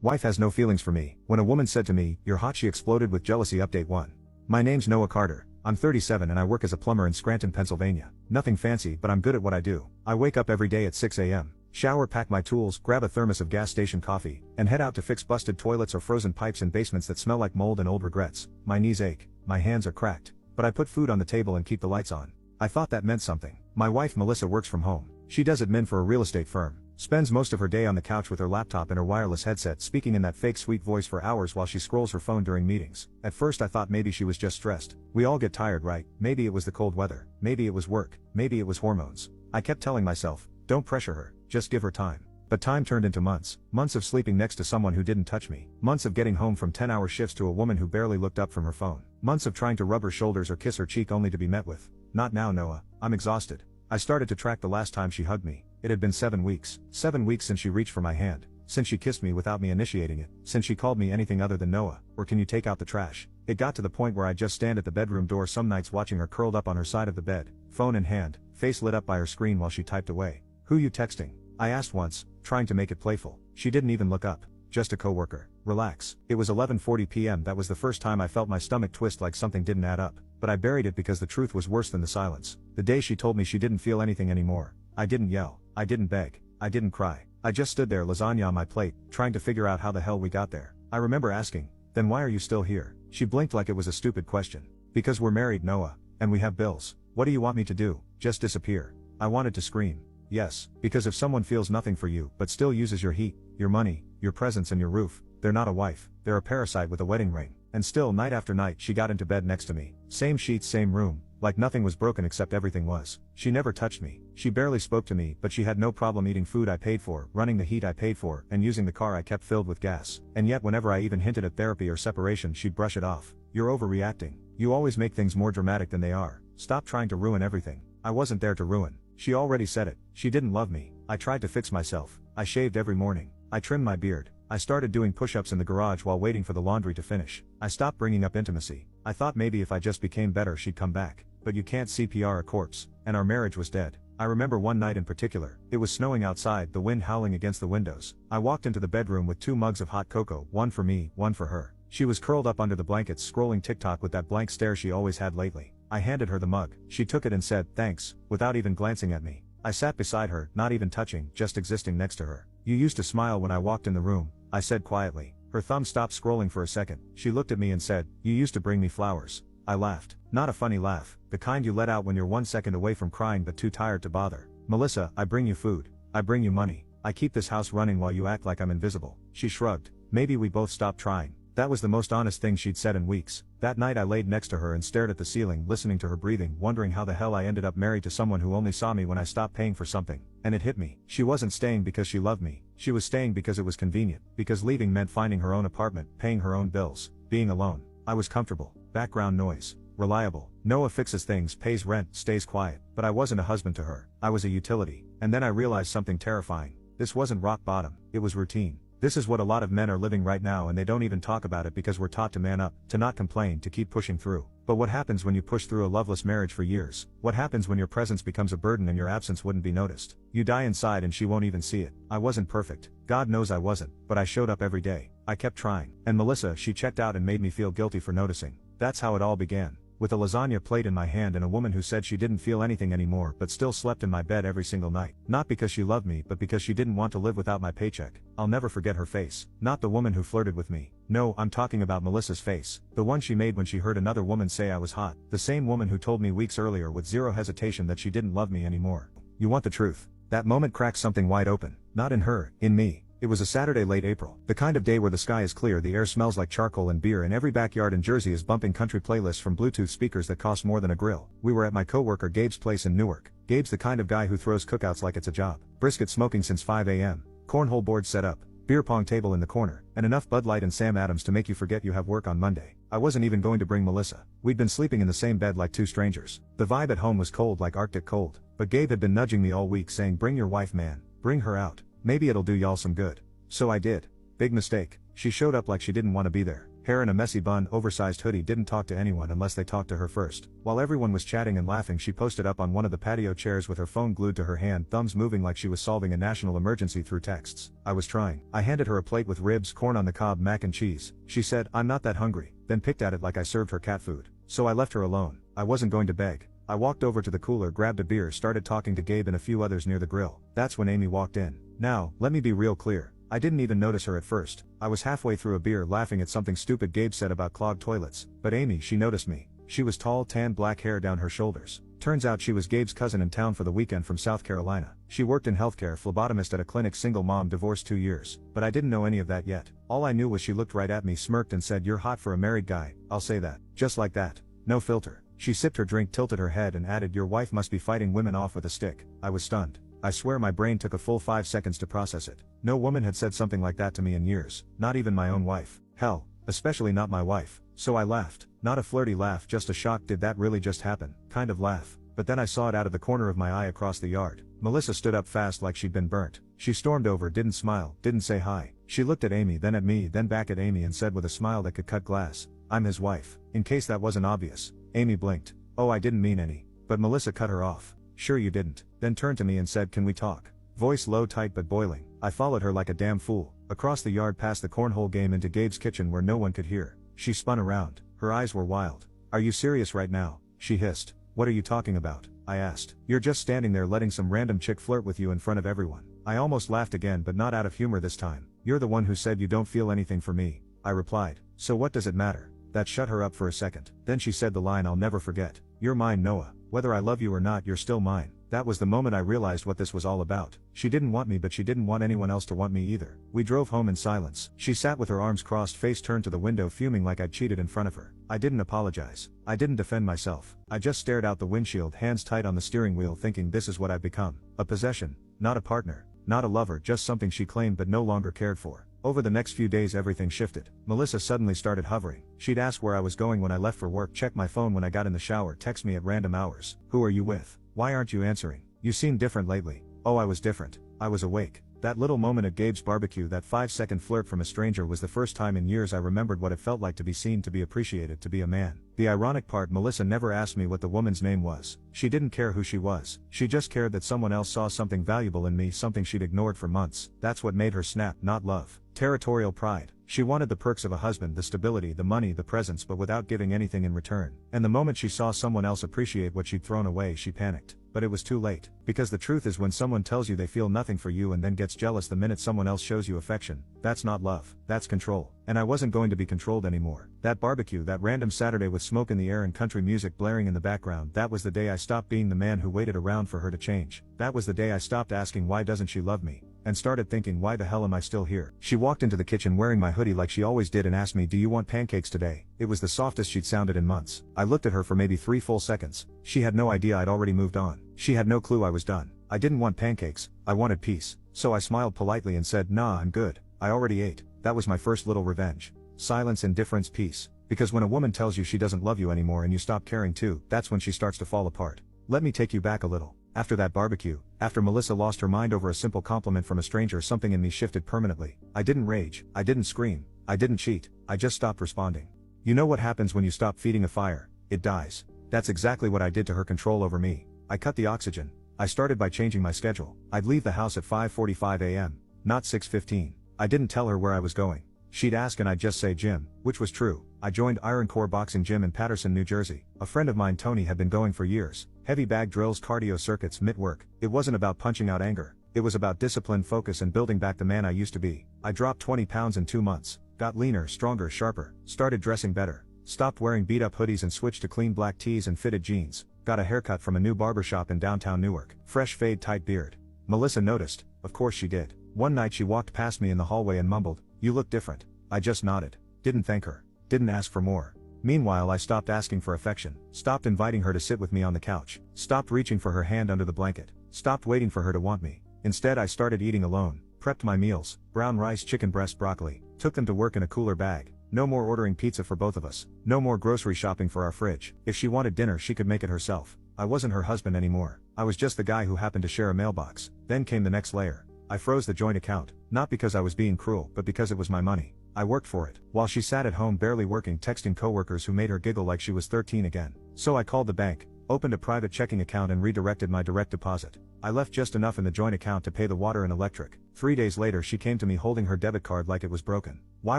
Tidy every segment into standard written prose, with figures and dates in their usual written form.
Wife has no feelings for me. When a woman said to me, "You're hot," she exploded with jealousy. Update 1. My name's Noah Carter. I'm 37 and I work as a plumber in Scranton, Pennsylvania. Nothing fancy, but I'm good at what I do. I wake up every day at 6 a.m. Shower, pack my tools, grab a thermos of gas station coffee, and head out to fix busted toilets or frozen pipes in basements that smell like mold and old regrets. My knees ache. My hands are cracked. But I put food on the table and keep the lights on. I thought that meant something. My wife Melissa works from home. She does admin for a real estate firm. Spends most of her day on the couch with her laptop and her wireless headset, speaking in that fake sweet voice for hours while she scrolls her phone during meetings. At first I thought maybe she was just stressed. We all get tired, right? Maybe it was the cold weather. Maybe it was work. Maybe it was hormones. I kept telling myself, don't pressure her, just give her time. But time turned into months. Months of sleeping next to someone who didn't touch me. Months of getting home from 10-hour shifts to a woman who barely looked up from her phone. Months of trying to rub her shoulders or kiss her cheek only to be met with, "Not now, Noah. I'm exhausted." I started to track the last time she hugged me. It had been 7 weeks. 7 weeks since she reached for my hand. Since she kissed me without me initiating it. Since she called me anything other than Noah, or "Can you take out the trash?" It got to the point where I'd just stand at the bedroom door some nights watching her curled up on her side of the bed, phone in hand, face lit up by her screen while she typed away. "Who you texting?" I asked once, trying to make it playful. She didn't even look up. "Just a coworker." "Relax." It was 11:40 p.m. That was the first time I felt my stomach twist like something didn't add up. But I buried it because the truth was worse than the silence. The day she told me she didn't feel anything anymore. I didn't yell. I didn't beg. I didn't cry. I just stood there, lasagna on my plate, trying to figure out how the hell we got there. I remember asking, "Then why are you still here?" She blinked like it was a stupid question. "Because we're married, Noah. And we have bills." "What do you want me to do? Just disappear?" I wanted to scream. Yes, because if someone feels nothing for you but still uses your heat, your money, your presence and your roof, they're not a wife, they're a parasite with a wedding ring. And still, night after night, she got into bed next to me. Same sheets, same room, like nothing was broken except everything was. She never touched me. She barely spoke to me, but she had no problem eating food I paid for, running the heat I paid for, and using the car I kept filled with gas. And yet whenever I even hinted at therapy or separation, she'd brush it off. "You're overreacting. You always make things more dramatic than they are. Stop trying to ruin everything." I wasn't there to ruin. She already said it. She didn't love me. I tried to fix myself. I shaved every morning. I trimmed my beard. I started doing push-ups in the garage while waiting for the laundry to finish. I stopped bringing up intimacy. I thought maybe if I just became better she'd come back. But you can't CPR a corpse. And our marriage was dead. I remember one night in particular. It was snowing outside, the wind howling against the windows. I walked into the bedroom with 2 mugs of hot cocoa, one for me, one for her. She was curled up under the blankets scrolling TikTok with that blank stare she always had lately. I handed her the mug. She took it and said, "Thanks," without even glancing at me. I sat beside her, not even touching, just existing next to her. "You used to smile when I walked in the room," I said quietly. Her thumb stopped scrolling for a second. She looked at me and said, "You used to bring me flowers." I laughed. Not a funny laugh, the kind you let out when you're 1 second away from crying but too tired to bother. "Melissa, I bring you food. I bring you money. I keep this house running while you act like I'm invisible." She shrugged. Maybe we both stopped trying. That was the most honest thing she'd said in weeks. That night I laid next to her and stared at the ceiling, listening to her breathing, wondering how the hell I ended up married to someone who only saw me when I stopped paying for something. And it hit me. She wasn't staying because she loved me. She was staying because it was convenient. Because leaving meant finding her own apartment, paying her own bills, being alone. I was comfortable. Background noise. Reliable. Noah fixes things, pays rent, stays quiet. But I wasn't a husband to her. I was a utility. And then I realized something terrifying. This wasn't rock bottom. It was routine. This is what a lot of men are living right now, and they don't even talk about it because we're taught to man up, to not complain, to keep pushing through. But what happens when you push through a loveless marriage for years? What happens when your presence becomes a burden and your absence wouldn't be noticed? You die inside and she won't even see it. I wasn't perfect. God knows I wasn't, but I showed up every day. I kept trying. And Melissa, she checked out and made me feel guilty for noticing. That's how it all began. With a lasagna plate in my hand and a woman who said she didn't feel anything anymore but still slept in my bed every single night. Not because she loved me but because she didn't want to live without my paycheck. I'll never forget her face. Not the woman who flirted with me. No, I'm talking about Melissa's face. The one she made when she heard another woman say I was hot. The same woman who told me weeks earlier with zero hesitation that she didn't love me anymore. You want the truth? That moment cracked something wide open. Not in her, in me. It was a Saturday late April. The kind of day where the sky is clear, the air smells like charcoal and beer, and every backyard in Jersey is bumping country playlists from Bluetooth speakers that cost more than a grill. We were at my coworker Gabe's place in Newark. Gabe's the kind of guy who throws cookouts like it's a job. Brisket smoking since 5 a.m. Cornhole boards set up. Beer pong table in the corner. And enough Bud Light and Sam Adams to make you forget you have work on Monday. I wasn't even going to bring Melissa. We'd been sleeping in the same bed like 2 strangers. The vibe at home was cold, like Arctic cold. But Gabe had been nudging me all week saying, "Bring your wife, man. Bring her out. Maybe it'll do y'all some good." So I did. Big mistake. She showed up like she didn't want to be there. hair in a messy bun, oversized hoodie, didn't talk to anyone unless they talked to her first. While everyone was chatting and laughing, she posted up on one of the patio chairs with her phone glued to her hand, thumbs moving like she was solving a national emergency through texts. I was trying. I handed her a plate with ribs, corn on the cob, mac and cheese. She said, "I'm not that hungry," then picked at it like I served her cat food. So I left her alone. I wasn't going to beg. I walked over to the cooler, grabbed a beer, started talking to Gabe and a few others near the grill. That's when Amy walked in. Now, let me be real clear. I didn't even notice her at first. I was halfway through a beer laughing at something stupid Gabe said about clogged toilets. But Amy, she noticed me. She was tall, tan, black hair down her shoulders. Turns out she was Gabe's cousin in town for the weekend from South Carolina. She worked in healthcare, phlebotomist at a clinic, single mom, divorced 2 years. But I didn't know any of that yet. All I knew was she looked right at me, smirked and said, "You're hot for a married guy, I'll say that." Just like that. No filter. She sipped her drink, tilted her head and added, "Your wife must be fighting women off with a stick." I was stunned. I swear my brain took a full 5 seconds to process it. No woman had said something like that to me in years, not even my own wife. Hell, especially not my wife. So I laughed. Not a flirty laugh, just a shocked, "Did that really just happen?" kind of laugh. But then I saw it out of the corner of my eye across the yard. Melissa stood up fast like she'd been burnt. She stormed over, didn't smile, didn't say hi. She looked at Amy, then at me, then back at Amy and said with a smile that could cut glass, "I'm his wife." In case that wasn't obvious. Amy blinked. "Oh, I didn't mean any." But Melissa cut her off. "Sure you didn't." Then turned to me and said, "Can we talk?" Voice low, tight but boiling. I followed her like a damn fool. Across the yard, past the cornhole game, into Gabe's kitchen where no one could hear. She spun around. Her eyes were wild. "Are you serious right now?" she hissed. "What are you talking about?" I asked. "You're just standing there letting some random chick flirt with you in front of everyone." I almost laughed again, but not out of humor this time. "You're the one who said you don't feel anything for me," I replied. "So what does it matter?" That shut her up for a second. Then she said the line I'll never forget. "You're mine, Noah. Whether I love you or not, you're still mine." That was the moment I realized what this was all about. She didn't want me, but she didn't want anyone else to want me either. We drove home in silence. She sat with her arms crossed, face turned to the window, fuming like I'd cheated in front of her. I didn't apologize. I didn't defend myself. I just stared out the windshield, hands tight on the steering wheel, thinking, this is what I've become. A possession. Not a partner. Not a lover, just something she claimed but no longer cared for. Over the next few days everything shifted. Melissa suddenly started hovering. She'd ask where I was going when I left for work, check my phone when I got in the shower, text me at random hours. "Who are you with? Why aren't you answering? You seem different lately." Oh, I was different. I was awake. That little moment at Gabe's barbecue, that 5-second flirt from a stranger, was the first time in years I remembered what it felt like to be seen, to be appreciated, to be a man. The ironic part, Melissa never asked me what the woman's name was. She didn't care who she was. She just cared that someone else saw something valuable in me, something she'd ignored for months. That's what made her snap, not love. Territorial pride. She wanted the perks of a husband, the stability, the money, the presence, but without giving anything in return. And the moment she saw someone else appreciate what she'd thrown away, she panicked. But it was too late. Because the truth is, when someone tells you they feel nothing for you and then gets jealous the minute someone else shows you affection, that's not love, that's control. And I wasn't going to be controlled anymore. That barbecue, that random Saturday with smoke in the air and country music blaring in the background, that was the day I stopped being the man who waited around for her to change. That was the day I stopped asking why doesn't she love me, and started thinking, why the hell am I still here? She walked into the kitchen wearing my hoodie like she always did and asked me, "Do you want pancakes today?" It was the softest she'd sounded in months. I looked at her for maybe 3 full seconds. She had no idea I'd already moved on. She had no clue I was done. I didn't want pancakes, I wanted peace. So I smiled politely and said, "Nah, I'm good. I already ate." That was my first little revenge. Silence, indifference, peace. Because when a woman tells you she doesn't love you anymore and you stop caring too, that's when she starts to fall apart. Let me take you back a little. After that barbecue, after Melissa lost her mind over a simple compliment from a stranger, something in me shifted permanently. I didn't rage, I didn't scream, I didn't cheat, I just stopped responding. You know what happens when you stop feeding a fire? It dies. That's exactly what I did to her control over me. I cut the oxygen. I started by changing my schedule. I'd leave the house at 5:45 a.m., not 6:15. I didn't tell her where I was going. She'd ask and I'd just say gym, which was true. I joined Iron Core Boxing Gym in Paterson, New Jersey. A friend of mine, Tony, had been going for years. Heavy bag drills, cardio circuits, mitt work. It wasn't about punching out anger. It was about discipline, focus, and building back the man I used to be. I dropped 20 pounds in 2 months. Got leaner, stronger, sharper. Started dressing better. Stopped wearing beat-up hoodies and switched to clean black tees and fitted jeans. Got a haircut from a new barbershop in downtown Newark. Fresh fade, tight beard. Melissa noticed. Of course she did. One night she walked past me in the hallway and mumbled, "You look different." I just nodded. Didn't thank her. Didn't ask for more. Meanwhile, I stopped asking for affection. Stopped inviting her to sit with me on the couch. Stopped reaching for her hand under the blanket. Stopped waiting for her to want me. Instead, I started eating alone. Prepped my meals. Brown rice, chicken breast, broccoli. Took them to work in a cooler bag. No more ordering pizza for both of us. No more grocery shopping for our fridge. If she wanted dinner, she could make it herself. I wasn't her husband anymore. I was just the guy who happened to share a mailbox. Then came the next layer. I froze the joint account, not because I was being cruel, but because it was my money. I worked for it. While she sat at home barely working, texting coworkers who made her giggle like she was 13 again. So I called the bank, opened a private checking account and redirected my direct deposit. I left just enough in the joint account to pay the water and electric. 3 days later she came to me holding her debit card like it was broken. Why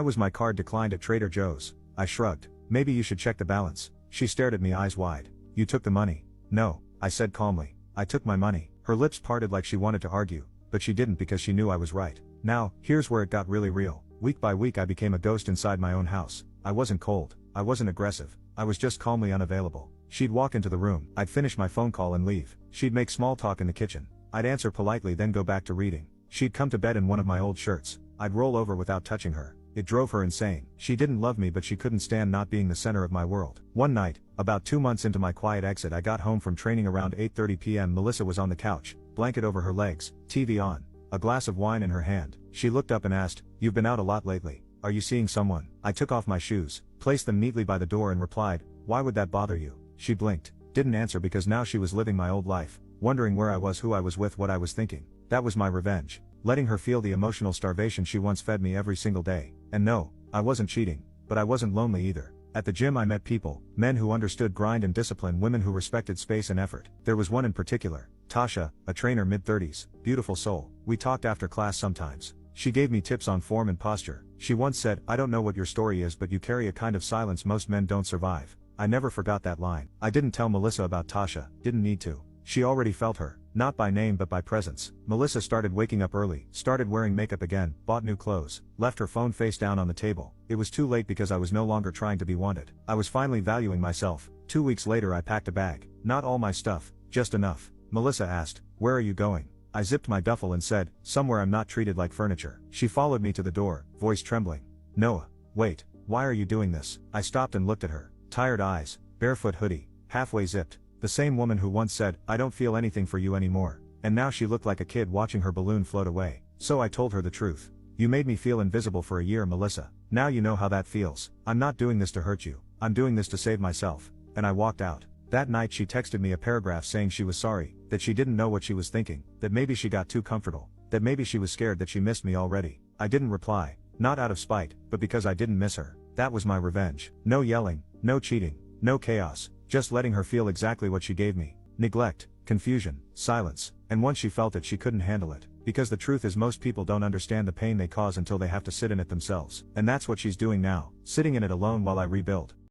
was my card declined at Trader Joe's? I shrugged. Maybe you should check the balance. She stared at me eyes wide. You took the money? No, I said calmly. I took my money. Her lips parted like she wanted to argue, but she didn't because she knew I was right. Now, here's where it got really real. Week by week I became a ghost inside my own house. I wasn't cold. I wasn't aggressive. I was just calmly unavailable. She'd walk into the room. I'd finish my phone call and leave. She'd make small talk in the kitchen. I'd answer politely then go back to reading. She'd come to bed in one of my old shirts. I'd roll over without touching her. It drove her insane. She didn't love me but she couldn't stand not being the center of my world. One night, about 2 months into my quiet exit, I got home from training around 8:30 p.m. Melissa was on the couch, blanket over her legs, TV on, a glass of wine in her hand. She looked up and asked, "You've been out a lot lately. Are you seeing someone?" I took off my shoes, placed them neatly by the door and replied, "Why would that bother you?" She blinked, didn't answer because now she was living my old life, wondering where I was, who I was with, what I was thinking. That was my revenge. Letting her feel the emotional starvation she once fed me every single day. And no, I wasn't cheating, but I wasn't lonely either. At the gym I met people, men who understood grind and discipline, women who respected space and effort. There was one in particular, Tasha, a trainer mid-30s, beautiful soul. We talked after class sometimes. She gave me tips on form and posture. She once said, "I don't know what your story is, but you carry a kind of silence most men don't survive." I never forgot that line. I didn't tell Melissa about Tasha, didn't need to. She already felt her, not by name but by presence. Melissa started waking up early, started wearing makeup again, bought new clothes, left her phone face down on the table. It was too late because I was no longer trying to be wanted. I was finally valuing myself. 2 weeks later I packed a bag. Not all my stuff, just enough. Melissa asked, "Where are you going?" I zipped my duffel and said, "Somewhere I'm not treated like furniture." She followed me to the door, voice trembling. "Noah, wait, why are you doing this?" I stopped and looked at her. Tired eyes, barefoot hoodie, halfway zipped. The same woman who once said, "I don't feel anything for you anymore." And now she looked like a kid watching her balloon float away. So I told her the truth. "You made me feel invisible for a year, Melissa. Now you know how that feels. I'm not doing this to hurt you. I'm doing this to save myself." And I walked out. That night she texted me a paragraph saying she was sorry, that she didn't know what she was thinking, that maybe she got too comfortable, that maybe she was scared that she missed me already. I didn't reply, not out of spite, but because I didn't miss her. That was my revenge. No yelling, no cheating, no chaos, just letting her feel exactly what she gave me. Neglect, confusion, silence, and once she felt it she couldn't handle it. Because the truth is most people don't understand the pain they cause until they have to sit in it themselves. And that's what she's doing now, sitting in it alone while I rebuild.